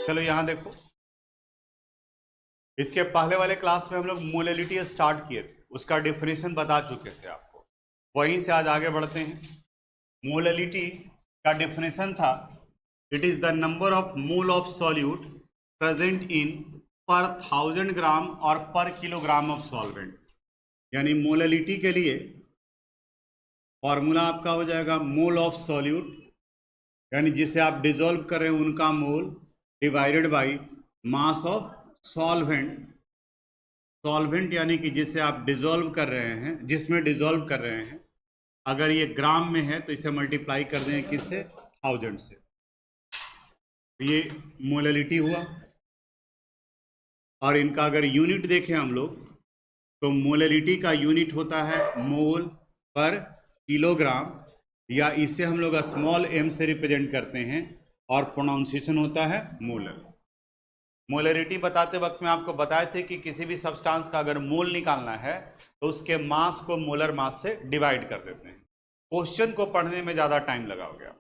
चलो यहां देखो, इसके पहले वाले क्लास में हम लोग मोलैलिटी स्टार्ट किए थे, उसका डेफिनेशन बता चुके थे आपको। वहीं से आज आगे बढ़ते हैं। मोलैलिटी का डेफिनेशन था, it is the number of mole of solute present in पर 1000 ग्राम और पर किलोग्राम ऑफ सॉल्वेंट। यानी मोलैलिटी के लिए फॉर्मूला आपका हो जाएगा मोल ऑफ सॉल्यूट, यानी जिसे आप डिजोल्व कर रहे हैं उनका mole, divided by mass of solvent. Solvent यानी कि जिसे आप डिजोल्व कर रहे हैं, जिसमें डिजोल्व कर रहे हैं, अगर ये ग्राम में है तो इसे मल्टीप्लाई कर दें किससे, 1000 से। ये मोलैलिटी हुआ। और इनका अगर यूनिट देखें हम लोग तो मोलैलिटी का यूनिट होता है मोल पर किलोग्राम, या इसे हम लोग स्मॉल m से रिप्रेजेंट करते हैं, और प्रोनाउंसिएशन होता है मोलर। मोलैरिटी बताते वक्त मैं आपको बताए थे कि किसी भी सब्सटेंस का अगर मोल निकालना है तो उसके मास को मोलर मास से डिवाइड कर देते हैं। क्वेश्चन को पढ़ने में ज़्यादा टाइम लगाओगे आप,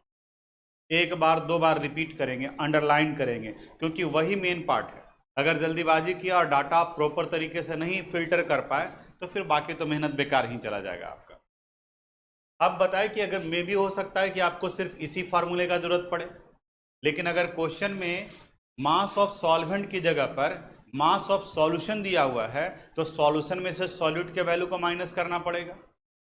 एक बार दो बार रिपीट करेंगे, अंडरलाइन करेंगे, क्योंकि वही मेन पार्ट है। अगर जल्दीबाजी किया और डाटा आप प्रॉपर तरीके से नहीं फिल्टर कर पाए तो फिर बाकी तो मेहनत बेकार ही चला जाएगा आपका। अब बताएं कि अगर मे भी हो सकता है कि आपको सिर्फ इसी फार्मूले का जरूरत पड़े, लेकिन अगर क्वेश्चन में मास ऑफ सॉल्वेंट की जगह पर मास ऑफ सॉल्यूशन दिया हुआ है तो सॉल्यूशन में से सॉल्यूट के वैल्यू को माइनस करना पड़ेगा।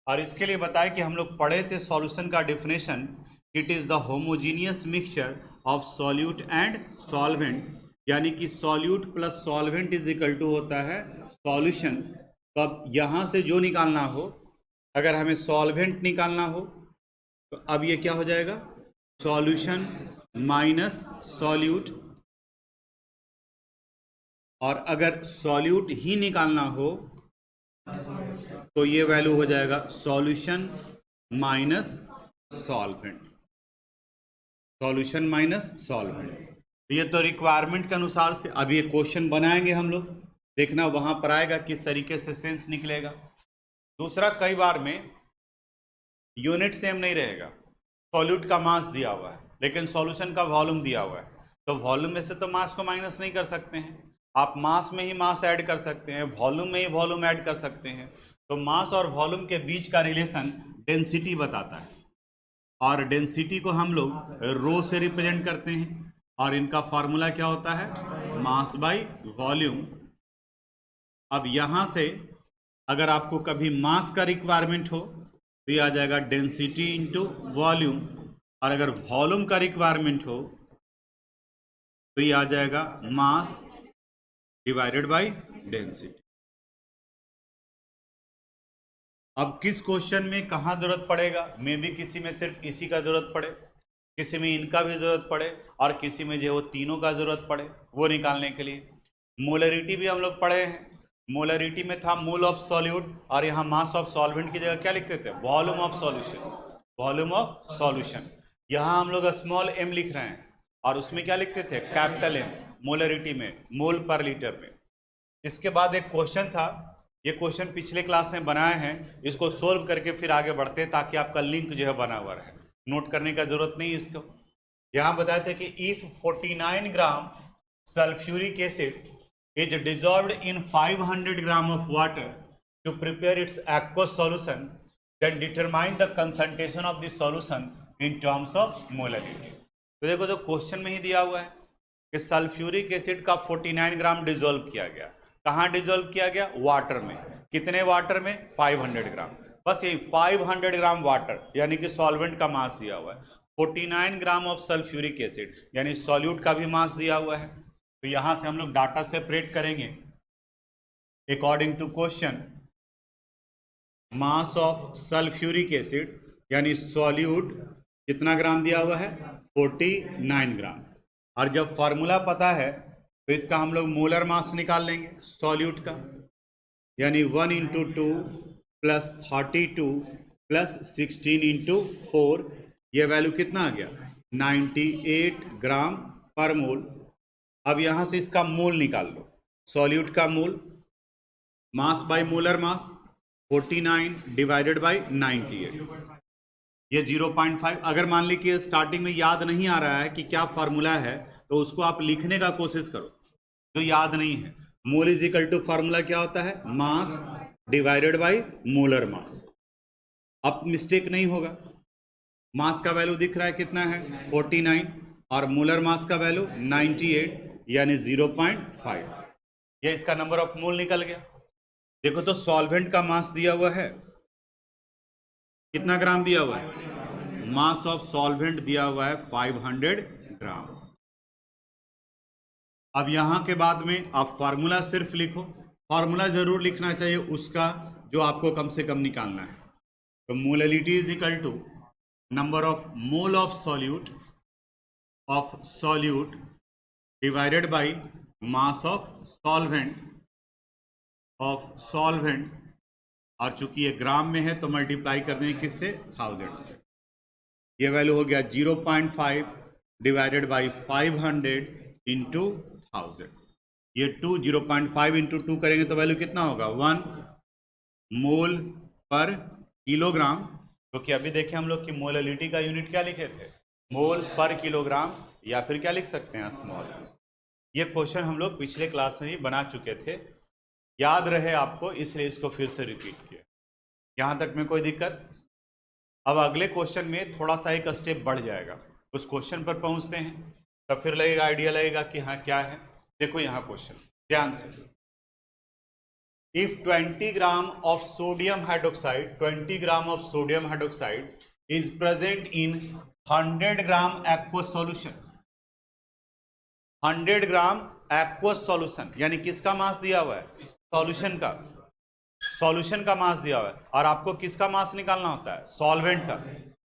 और इसके लिए बताएं कि हम लोग पढ़े थे सॉल्यूशन का definition, it is the homogeneous mixture of solute and solvent, यानी कि solute plus solvent is equal to होता है सॉल्यूशन। तो अब यहां से जो निकालना हो, अगर हमें सॉल्वेंट निकालना हो तो अब ये क्या हो जाएगा, सॉल्यूशन माइनस सॉल्यूट, और अगर सॉल्यूट ही निकालना हो तो ये वैल्यू हो जाएगा solution minus solvent, solution minus solvent. ये तो रिक्वायरमेंट के अनुसार से अब ये क्वेश्चन बनाएंगे हम लोग, देखना वहां पर आएगा किस तरीके से सेंस निकलेगा। दूसरा, कई बार में यूनिट सेम नहीं रहेगा, सॉल्यूट का मास दिया हुआ है लेकिन सॉल्यूशन का वॉल्यूम दिया हुआ है, तो वॉल्यूम में से तो मास को माइनस नहीं कर सकते हैं, आप मास में ही मास ऐड कर सकते हैं, वॉल्यूम में ही वॉल्यूम ऐड कर सकते हैं। तो मास और वॉल्यूम के बीच का रिलेशन डेंसिटी बताता है, और डेंसिटी को हम लोग रो से रिप्रेजेंट करते हैं, और इनका फॉर्मूला क्या होता है, मास बाय वॉल्यूम। अब यहां से अगर आपको कभी मास का रिक्वायरमेंट हो तो ये आ जाएगा डेंसिटी इंटू वॉल्यूम, और अगर वॉल्यूम का रिक्वायरमेंट हो तो ये आ जाएगा मास डिवाइडेड बाय डेंसिटी। अब किस क्वेश्चन में कहाँ जरूरत पड़ेगा, मे भी किसी में सिर्फ इसी का जरूरत पड़े, किसी में इनका भी जरूरत पड़े, और किसी में जो वो तीनों का जरूरत पड़े वो निकालने के लिए। मोलैरिटी भी हम लोग पढ़े हैं, मोलैरिटी में था मोल ऑफ सॉल्यूट, और यहाँ मास ऑफ सॉल्वेंट की जगह क्या लिखते थे, volume of solution, volume of solution. यहाँ हम लोग स्मॉल m लिख रहे हैं, और उसमें क्या लिखते थे, कैपिटल M, मोलैरिटी में मोल पर लीटर में। इसके बाद एक क्वेश्चन था, ये क्वेश्चन पिछले क्लास में बनाए हैं, इसको सोल्व करके फिर आगे बढ़ते हैं ताकि आपका लिंक जो है बना हुआ रहे, नोट करने का जरूरत नहीं इसको। यहाँ बताए थे कि if 49 gram sulphuric acid is dissolved in 500 gram of water to prepare its aqueous solution, then determine the concentration of the solution in terms of molarity। तो देखो जो क्वेश्चन में ही दिया हुआ है कि सल्फ्यूरिक एसिड का 49 ग्राम डिजोल्व किया गया, कहाँ डिजोल्व किया गया, वाटर में। कितने वाटर में, 500 ग्राम। बस यही 500 ग्राम वाटर यानी कि सॉल्वेंट का मास दिया हुआ है, 49 ग्राम ऑफ सल्फ्यूरिक एसिड यानी सॉल्यूट का भी मास दिया हुआ है। तो यहां से हम लोग डाटा सेपरेट करेंगे according to question. Mass of sulphuric acid यानी सॉल्यूट कितना ग्राम दिया हुआ है, 49 ग्राम। और जब फॉर्मूला पता है तो इसका हम लोग मोलर मास निकाल लेंगे सॉल्यूट का, यानी 1 इंटू 2 प्लस 32 प्लस 16 इंटू 4, ये वैल्यू कितना आ गया, 98 ग्राम पर मोल। अब यहां से इसका मोल निकाल लो, सॉल्यूट का mole, mass by molar mass 49 divided by 98, ये 0.5। अगर मान ली कि स्टार्टिंग में याद नहीं आ रहा है कि क्या फार्मूला है तो उसको आप लिखने का कोशिश करो जो याद नहीं है। Mole is equal to formula क्या होता है, mass divided by molar mass. अब मिस्टेक नहीं होगा। मास का वैल्यू दिख रहा है कितना है 49 और मोलर मास का वैल्यू 98 यानी 0.5। ये इसका नंबर ऑफ मोल निकल गया। देखो तो सॉल्वेंट का मास दिया हुआ है कितना ग्राम दिया हुआ है, मास ऑफ सॉल्वेंट दिया हुआ है 500 ग्राम। अब यहां के बाद में आप फार्मूला सिर्फ लिखो, फार्मूला जरूर लिखना चाहिए उसका जो आपको कम से कम निकालना है। तो molality is equal to number of mole of solute divided by mass of solvent और चूंकि ये ग्राम में है तो मल्टीप्लाई कर देंगे किससे, 1000 से। ये वैल्यू हो गया 0.5 डिवाइडेड बाय 500 इंटू 1000। ये 0.5 इंटू 2 करेंगे तो वैल्यू कितना होगा 1 मोल पर किलोग्राम। क्योंकि अभी देखें हम लोग कि मोलैलिटी का यूनिट क्या लिखे थे, मोल पर किलोग्राम, या फिर क्या लिख सकते हैं स्मॉल। ये क्वेश्चन हम लोग पिछले क्लास में ही बना चुके थे, याद रहे आपको, इसलिए इसको फिर से रिपीट किया। यहाँ तक में कोई दिक्कत? अब अगले क्वेश्चन में थोड़ा सा एक स्टेप बढ़ जाएगा, उस क्वेश्चन पर पहुंचते हैं तब फिर लगेगा, आइडिया लगेगा कि हाँ क्या है। देखो यहाँ क्वेश्चन ध्यान से, if 20 gram of sodium hydroxide is present in 100 gram aqueous solution, 100 gram aqueous solution यानी किसका मास दिया हुआ है, सॉल्यूशन का मास दिया हुआ है, और आपको किसका मास निकालना होता है, सॉल्वेंट का।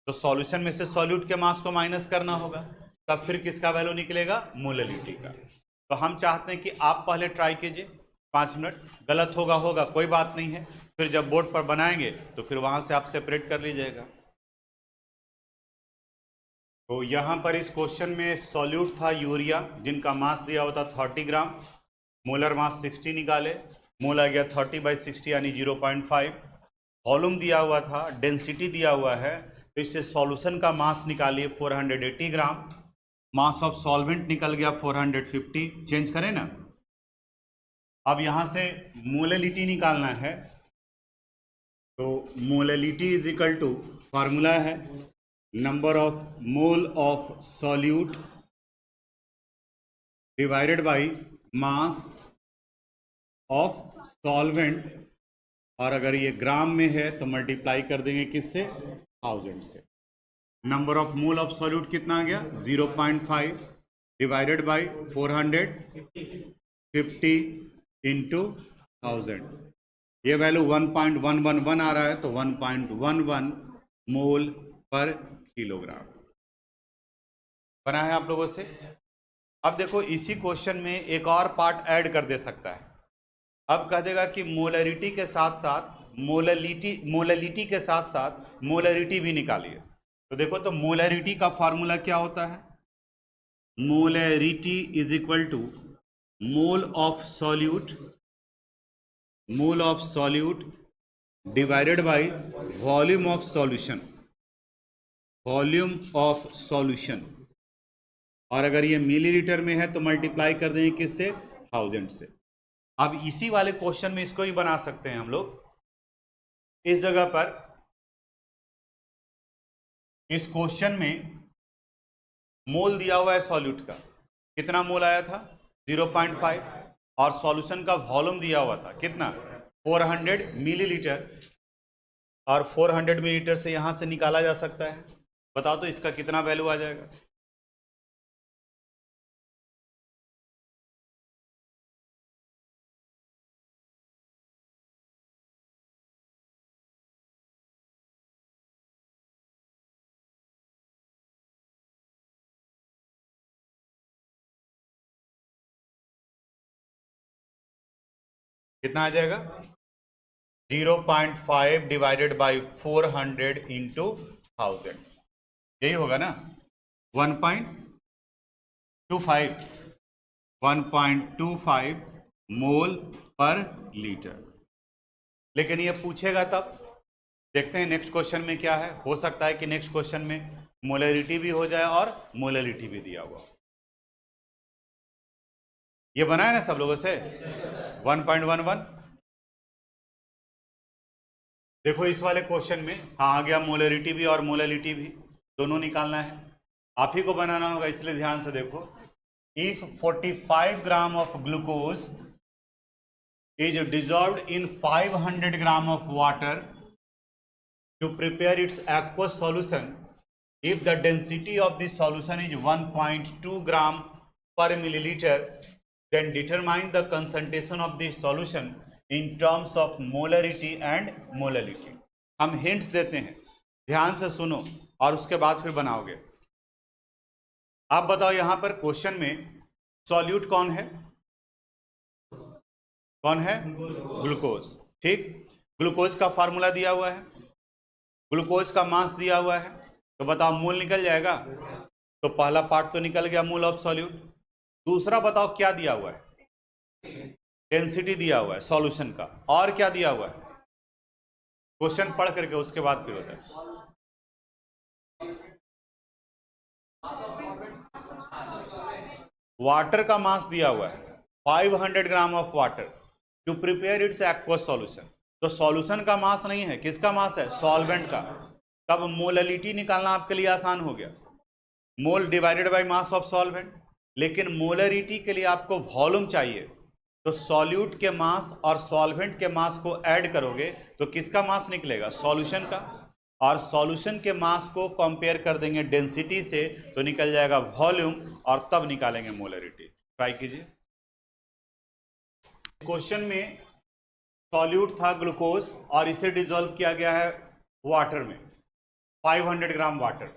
तो सॉल्यूशन में से सॉल्यूट के मास को माइनस करना होगा, तब फिर किसका वैल्यू निकलेगा, मोलैलिटी का। तो हम चाहते हैं कि आप पहले ट्राई कीजिए 5 मिनट, गलत होगा कोई बात नहीं है, फिर जब बोर्ड पर बनाएंगे तो फिर वहां से आप सेपरेट कर लीजिएगा। तो यहां पर इस क्वेश्चन में सॉल्यूट था यूरिया जिनका मास दिया हुआ था 30 ग्राम, मोलर मास 60 निकाले, मोल आ गया 30/60 यानी 0.5। वॉल्यूम दिया हुआ था, डेंसिटी दिया हुआ है, तो इससे सॉल्यूशन का मास निकालिए 480 ग्राम, मास ऑफ सॉल्वेंट निकल गया 450। चेंज करें ना। अब यहां से मोलैलिटी निकालना है, तो molality is equal to formula है number of mole of solute divided by mass of solvent, और अगर ये ग्राम में है तो मल्टीप्लाई कर देंगे किससे, 1000 से। Number of mole of solute कितना आ गया 0.5 डिवाइडेड बाय 450 इंटू 1000। ये वैल्यू 1.111 आ रहा है, तो 1.11 मोल पर किलोग्राम बना है आप लोगों से। अब देखो इसी क्वेश्चन में एक और पार्ट ऐड कर दे सकता है। अब कह देगा कि मोलैलिटी के साथ साथ मोलैलिटी के साथ साथ मोलैरिटी भी निकालिए। तो देखो तो मोलैरिटी का फार्मूला क्या होता है, molarity is equal to mole of solute divided by volume of solution, और अगर ये मिलीलीटर में है तो मल्टीप्लाई कर देंगे किससे, 1000 से। अब इसी वाले क्वेश्चन में इसको ही बना सकते हैं हम लोग। इस जगह पर इस क्वेश्चन में मोल दिया हुआ है सॉल्यूट का, कितना मोल आया था 0.5, और सॉल्यूशन का वॉल्यूम दिया हुआ था कितना 400 मिलीलीटर, और 400 मिलीलीटर से यहां से निकाला जा सकता है। बताओ तो इसका कितना वैल्यू आ जाएगा। कितना आ जाएगा 0.5 डिवाइडेड बाई 400 इंटू 1000, यही होगा ना 1.25 मोल पर लीटर। लेकिन ये पूछेगा तब, देखते हैं नेक्स्ट क्वेश्चन में क्या है। हो सकता है कि नेक्स्ट क्वेश्चन में मोलैरिटी भी हो जाए और मोलैलिटी भी दिया हुआ। ये बना है ना सब लोगों से 1.11। देखो इस वाले क्वेश्चन में हाँ आ गया, मोलरिटी भी और मोललिटी भी दोनों निकालना है, आप ही को बनाना होगा, इसलिए ध्यान से देखो। If 45 gram of glucose is dissolved in 500 gram of water to prepare its aqueous solution, if the density of the solution is 1.2 gram per milliliter, then determine the concentration of the solution in terms of molarity and molality। हम hints देते हैं, ध्यान से सुनो और उसके बाद फिर बनाओगे। आप बताओ यहां पर क्वेश्चन में सॉल्यूट कौन है? कौन है? ग्लूकोज। ठीक, ग्लूकोज का फार्मूला दिया हुआ है, ग्लूकोज का मास दिया हुआ है, तो बताओ मोल निकल जाएगा। तो पहला पार्ट तो निकल गया, मोल ऑफ सॉल्यूट। दूसरा बताओ क्या दिया हुआ है? डेंसिटी दिया हुआ है सॉल्यूशन का, और क्या दिया हुआ है? क्वेश्चन पढ़ करके उसके बाद फिर होता है। वाटर का मास दिया हुआ है 500 gram of water to prepare its aqueous solution. तो सॉल्यूशन का मास नहीं है, किसका मास है? सॉल्वेंट का। तब मोललिटी निकालना आपके लिए आसान हो गया, मोल divided by mass of solvent. लेकिन मोलरिटी के लिए आपको वॉल्यूम चाहिए, तो सॉल्यूट के मास और सॉल्वेंट के मास को ऐड करोगे तो किसका मास निकलेगा? सॉल्यूशन का। और सॉल्यूशन के मास को कंपेयर कर देंगे डेंसिटी से तो निकल जाएगा वॉल्यूम, और तब निकालेंगे मोलरिटी। ट्राई कीजिए। क्वेश्चन में सॉल्यूट था ग्लूकोज और इसे डिसॉल्व किया गया है वाटर में, 500 ग्राम वाटर।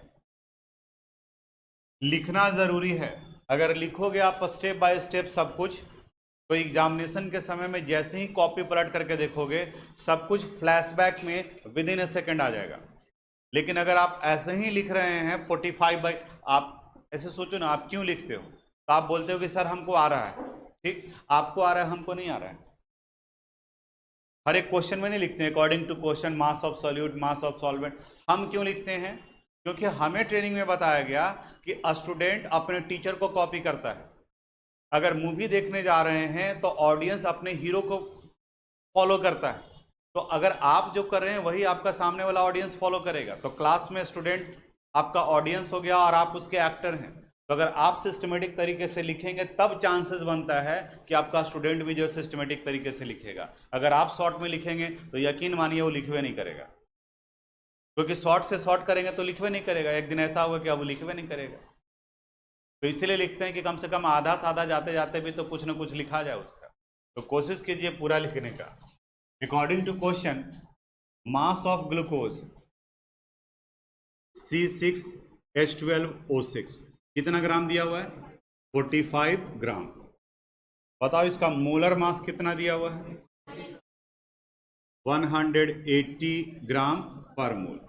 लिखना जरूरी है, अगर लिखोगे आप स्टेप बाय स्टेप सब कुछ, तो एग्जामिनेशन के समय में जैसे ही कॉपी पलट करके देखोगे सब कुछ फ्लैशबैक में विद इन ए सेकेंड आ जाएगा। लेकिन अगर आप ऐसे ही लिख रहे हैं 45 बाई, आप ऐसे सोचो ना, आप क्यों लिखते हो? तो आप बोलते हो कि सर हमको आ रहा है, ठीक, आपको आ रहा है, हमको नहीं आ रहा है। हर एक क्वेश्चन में नहीं लिखते हैं according to question mass of solute, mass of solvent. हम क्यों लिखते हैं? क्योंकि हमें ट्रेनिंग में बताया गया कि स्टूडेंट अपने टीचर को कॉपी करता है। अगर मूवी देखने जा रहे हैं तो ऑडियंस अपने हीरो को फॉलो करता है, तो अगर आप जो कर रहे हैं वही आपका सामने वाला ऑडियंस फॉलो करेगा। तो क्लास में स्टूडेंट आपका ऑडियंस हो गया और आप उसके एक्टर हैं। तो अगर आप सिस्टमेटिक तरीके से लिखेंगे तब चांसेस बनता है कि आपका स्टूडेंट भी जो सिस्टमेटिक तरीके से लिखेगा। अगर आप शॉर्ट में लिखेंगे तो यकीन मानिए वो लिखवे नहीं करेगा, क्योंकि शॉर्ट से शॉर्ट करेंगे तो लिखवे नहीं करेगा। एक दिन ऐसा होगा कि अब वो लिखवे नहीं करेगा। तो इसीलिए लिखते हैं कि कम से कम आधा साधा जाते जाते भी तो कुछ ना कुछ लिखा जाए उसका। तो कोशिश कीजिए पूरा लिखने का। According to question, mass of glucose C6H12O6 कितना ग्राम दिया हुआ है? 45 ग्राम। बताओ इसका मोलर मास कितना दिया हुआ है? 180 ग्राम पर मोल।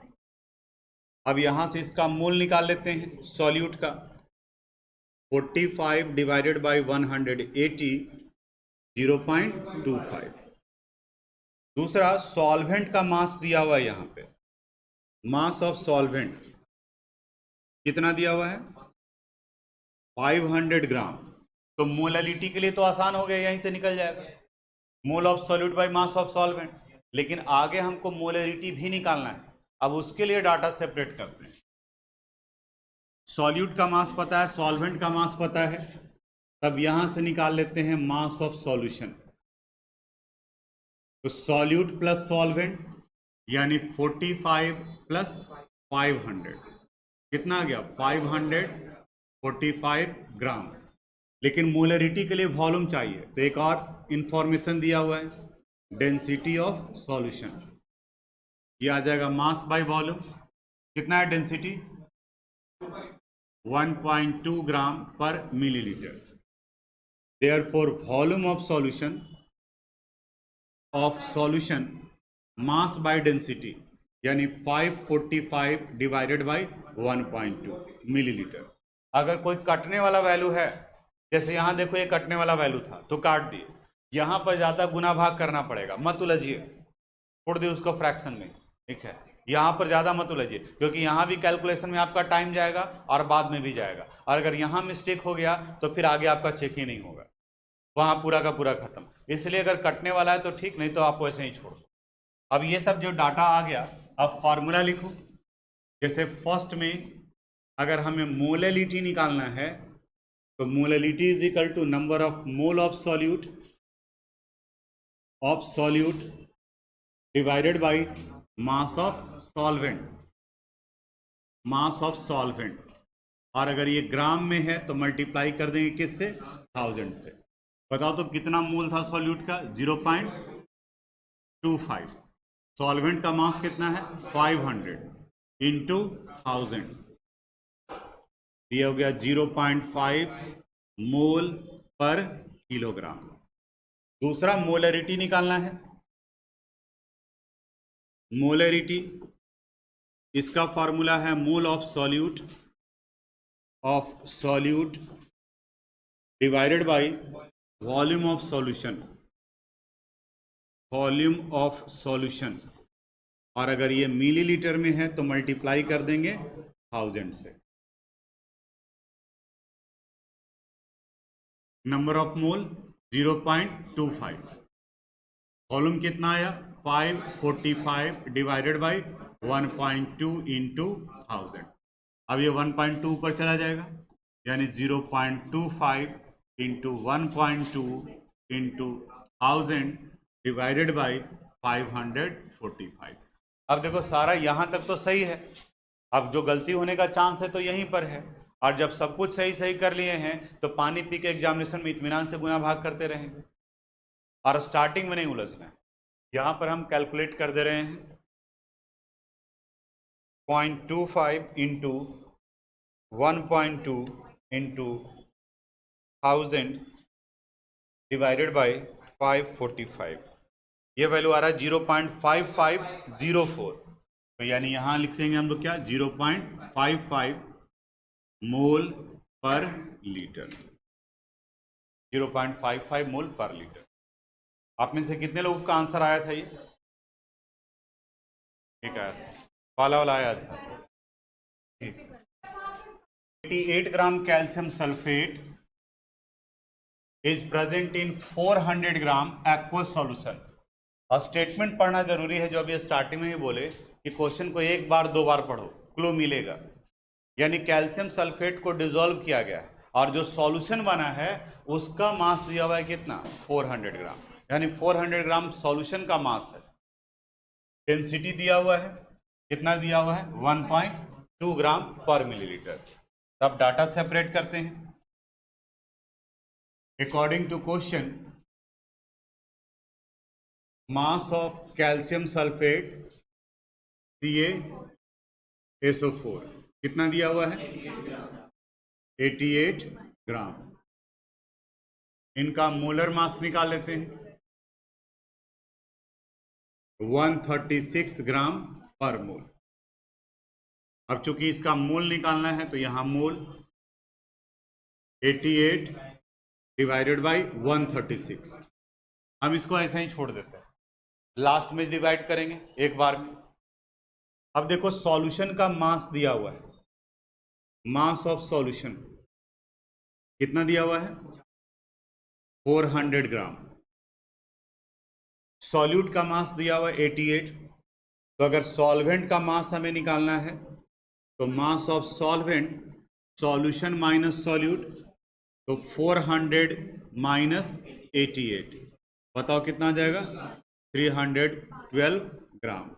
अब यहां से इसका मोल निकाल लेते हैं सॉल्यूट का। 45 डिवाइडेड बाय 180, 0.25। दूसरा, सॉल्वेंट का मास दिया हुआ है यहां पे, मास ऑफ सॉल्वेंट कितना दिया हुआ है? 500 ग्राम। तो मोललिटी के लिए तो आसान हो गया, यहीं से निकल जाएगा, मोल of solute bye mass of solvent. लेकिन आगे हमको मोलरिटी भी निकालना है। अब उसके लिए डाटा सेपरेट करते हैं। सॉल्यूट का मास पता है, सॉल्वेंट का मास पता है, तब यहां से निकाल लेते हैं मास ऑफ सॉल्यूशन। तो सॉल्यूट प्लस सॉल्वेंट यानी 45 प्लस 500 कितना आ गया? 545 ग्राम। लेकिन मोलरिटी के लिए वॉल्यूम चाहिए, तो एक और इंफॉर्मेशन दिया हुआ है, डेंसिटी ऑफ सॉल्यूशन। ये आ जाएगा मास बाय वॉल्यूम। कितना है डेंसिटी? 1.2 ग्राम पर millilitre. Therefore volume of solution mass by density यानी 545 डिवाइडेड बाय 1.2 मिलीलीटर। अगर कोई कटने वाला वैल्यू है, जैसे यहां देखो ये कटने वाला वैल्यू था तो काट दिए, यहां पर ज्यादा गुना भाग करना पड़ेगा, मत उलझिए, छोड़ दिए उसको फ्रैक्शन में, ठीक है। यहां पर ज्यादा मत उलझिए, क्योंकि यहां भी कैलकुलेशन में आपका टाइम जाएगा और बाद में भी जाएगा, और अगर यहां मिस्टेक हो गया तो फिर आगे आपका चेक ही नहीं होगा। वहां पूरा का पूरा खत्म। इसलिए अगर कटने वाला है तो ठीक, नहीं तो आप वैसे ही छोड़ दो। अब ये सब जो डाटा आ गया, अब फॉर्मूला लिखो। जैसे फर्स्ट में अगर हमें मोलैलिटी निकालना है तो molality is equal to number of mole of solute divided by mass of solvent. और अगर ये ग्राम में है तो मल्टीप्लाई कर देंगे किससे? 1000 से। बताओ तो कितना मोल था सॉल्यूट का? 0.25। सॉल्वेंट का मास कितना है? 500 इंटू 1000, ये हो गया 0.5 मोल पर किलोग्राम। दूसरा मोलरिटी निकालना है। मोलरिटी, इसका फॉर्मूला है मोल of solute divided by volume of solution. और अगर ये मिलीलीटर में है तो मल्टीप्लाई कर देंगे 1000 से। नंबर ऑफ मोल 0.25, वॉल्यूम कितना आया? 545 डिवाइडेड बाय 1.2 इंटू 1000। अब ये 1.2 ऊपर चला जाएगा, यानी 0.25 इंटू 1.2 इंटू 1000 डिवाइडेड बाय 545। अब देखो सारा यहां तक तो सही है। अब जो गलती होने का चांस है तो यहीं पर है। और जब सब कुछ सही सही कर लिए हैं तो पानी पी के एग्जामिनेशन में इत्मीनान से गुना भाग करते रहेंगे और स्टार्टिंग में नहीं उलझना है। यहां पर हम कैलकुलेट कर दे रहे हैं 0.25 इंटू 1.2 इंटू 1000 डिवाइडेड बाय 545। ये वैल्यू आ रहा है 0.5504। तो यानी यहां लिखेंगे हम लोग क्या? 0.55 मोल पर लीटर। 0.55 मोल पर लीटर। आप में से कितने लोगों का आंसर आया था? ये ठीक आया था, वाला आया था। ठीक। 88 ग्राम calcium sulphate is present in 400 gram aqueous solution. और स्टेटमेंट पढ़ना जरूरी है, जो अभी स्टार्टिंग में ही बोले कि क्वेश्चन को एक बार दो बार पढ़ो, क्लू मिलेगा। यानी कैल्शियम सल्फेट को डिसॉल्व किया गया है और जो सॉल्यूशन बना है उसका मास दिया हुआ है कितना? 400 ग्राम। यानी 400 ग्राम सॉल्यूशन का मास है। डेंसिटी दिया हुआ है, कितना दिया हुआ है? 1.2 ग्राम पर मिलीलीटर। तब डाटा सेपरेट करते हैं according to question. Mass of calcium sulphate CaSO4 कितना दिया हुआ है? 88 ग्राम। इनका मोलर मास निकाल लेते हैं, 136 ग्राम पर मोल। अब चूंकि इसका मोल निकालना है तो यहां मोल 88 डिवाइडेड बाय 136। हम इसको ऐसा ही छोड़ देते हैं, लास्ट में डिवाइड करेंगे एक बार में। अब देखो सॉल्यूशन का मास दिया हुआ है, मास ऑफ सॉल्यूशन कितना दिया हुआ है? 400 ग्राम। सॉल्यूट का मास दिया हुआ है 88। तो अगर सॉल्वेंट का मास हमें निकालना है तो मास of solvent, solution minus solute, तो 400 माइनस 88, बताओ कितना आ जाएगा? 312 ग्राम।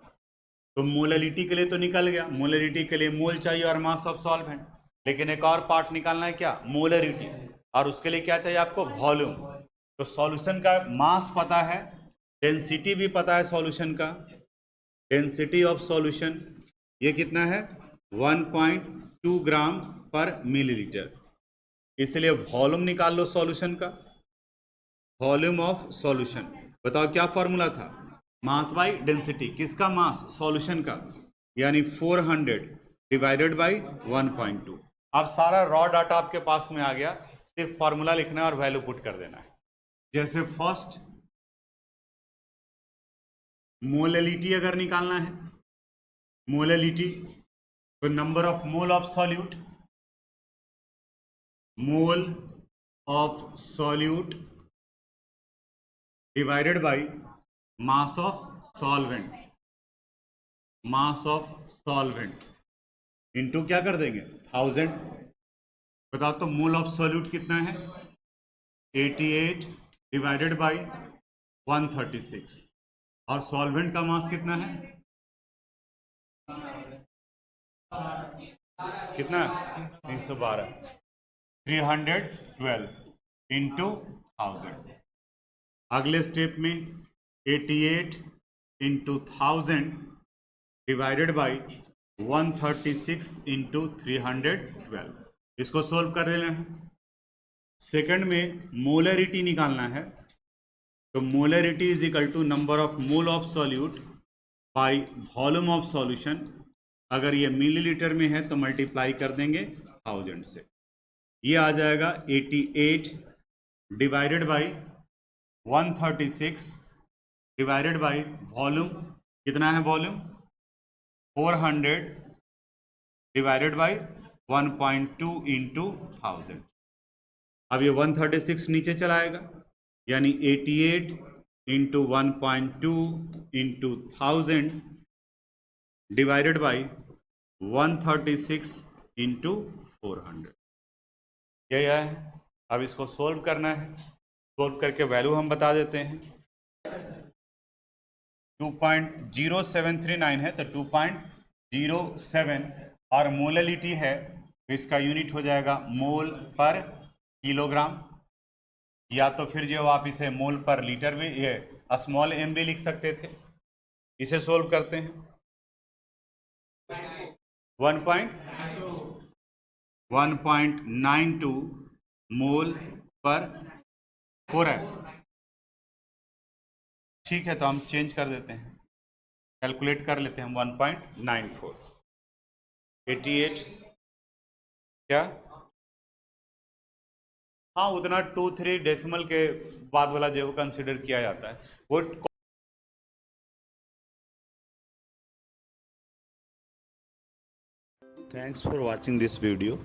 तो मोलैलिटी के लिए तो निकल गया, मोलैलिटी के लिए मोल चाहिए और मास ऑफ सॉल्वेंट। लेकिन एक और पार्ट निकालना है, क्या? मोलैरिटी। और उसके लिए क्या चाहिए आपको? वॉल्यूम। तो सॉल्यूशन का मास पता है, डेंसिटी भी पता है सॉल्यूशन का। डेंसिटी ऑफ सॉल्यूशन ये कितना है? 1.2 ग्राम पर मिलीलीटर। इसलिए वॉल्यूम निकाल लो सॉल्यूशन का, वॉल्यूम ऑफ सॉल्यूशन। बताओ क्या फॉर्मूला था? Mass by density. किसका मास? सॉल्यूशन का। यानी 400 डिवाइडेड बाय 1.2। अब सारा रॉ डाटा आपके पास में आ गया, सिर्फ फॉर्मूला लिखना है और वैल्यू पुट कर देना है। जैसे फर्स्ट मोलैलिटी अगर निकालना है, मोलैलिटी, तो number of mole of solute, mole of solute divided by mass of solvent, mass of solvent into क्या कर देंगे 1000। बताओ तो मोल ऑफ सॉल्यूट कितना है 88 डिवाइडेड बाई 136 और सॉल्वेंट का मास कितना है कितना 312 312 इंटू 1000। अगले स्टेप में 88 इंटू 1000 डिवाइडेड बाई 136 इंटू 312, इसको सोल्व कर देना है। सेकंड में मोलरिटी निकालना है, तो molarity is equal to number of mole of solute by volume of solution. अगर ये मिलीलीटर में है तो मल्टीप्लाई कर देंगे 1000 से, ये आ जाएगा 88 divided by 136 divided by volume, कितना है वॉल्यूम 400 डिवाइडेड बाई 1.2 इंटू 1000। अब ये 136 नीचे चलाएगा, यानी 88 into 1.2 into 1000 divided by 136 into 400, यही है। अब इसको सोल्व करना है, सोल्व करके वैल्यू हम बता देते हैं। 2.0739 है तो 2.07 और मोललिटी है तो इसका यूनिट हो जाएगा मोल पर किलोग्राम, या तो फिर जो आप इसे मोल पर लीटर भी, ये स्मॉल एम भी लिख सकते थे। इसे सोल्व करते हैं 1.92 मोल पर 4 है। ठीक है, तो हम चेंज कर देते हैं, कैलकुलेट कर लेते हैं हम 1.94 88 क्या, हाँ उतना 2-3 डेसिमल के बाद वाला जो कंसिडर किया जाता है वो। Thanks for watching this video.